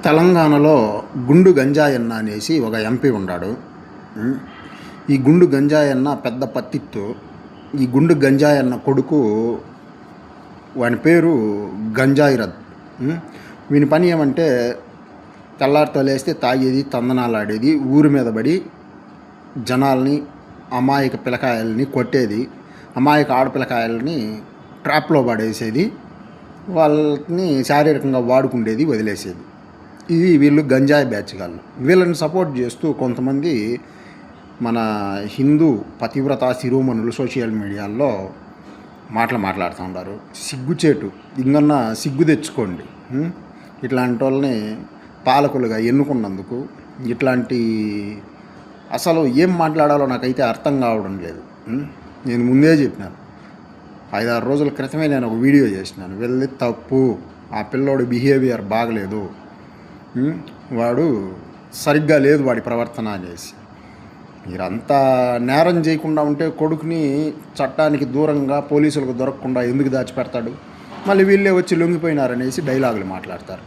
తెలంగాణలో గుండు గంజాయన్న అనేసి ఒక ఎంపీ ఉన్నాడు. ఈ గుండు గంజాయన్న పెద్ద పత్తిత్తు. ఈ గుండు గంజాయన్న కొడుకు వాని పేరు గంజాయిరథ్. వీని పని ఏమంటే తెల్లారితో లేస్తే తాగేది, తందనాలు ఆడేది, ఊరి మీద పడి జనాల్ని, అమాయక పిల్లకాయల్ని కొట్టేది, అమాయక ఆడపిల్లకాయల్ని ట్రాప్లో పడేసేది, వాళ్ళని శారీరకంగా వాడుకుండేది, వదిలేసేది. ఇది వీళ్ళు గంజాయి బ్యాచ్ గాళ్ళు. వీళ్ళని సపోర్ట్ చేస్తూ కొంతమంది మన హిందూ పతివ్రత శిరోమణులు సోషల్ మీడియాల్లో మాట్లాడుతూ ఉంటారు. సిగ్గుచేటు, ఇంకన్నా సిగ్గు తెచ్చుకోండి. ఇట్లాంటి వాళ్ళని పాలకులుగా ఎన్నుకున్నందుకు. ఇట్లాంటి అసలు ఏం మాట్లాడాలో నాకైతే అర్థం కావడం లేదు. నేను ముందే చెప్పినాను, 5-6 రోజుల క్రితమే నేను ఒక వీడియో చేసినాను. వెళ్ళి తప్పు, ఆ పిల్లోడి బిహేవియర్ బాగలేదు, వాడు సరిగ్గా లేదు వాడి ప్రవర్తన అనేసి. మీరంతా నేరం చేయకుండా ఉంటే కొడుకుని చట్టానికి దూరంగా పోలీసులకు దొరకకుండా ఎందుకు దాచిపెడతాడు? మళ్ళీ వీళ్ళే వచ్చి లొంగిపోయినారనేసి డైలాగులు మాట్లాడతారు.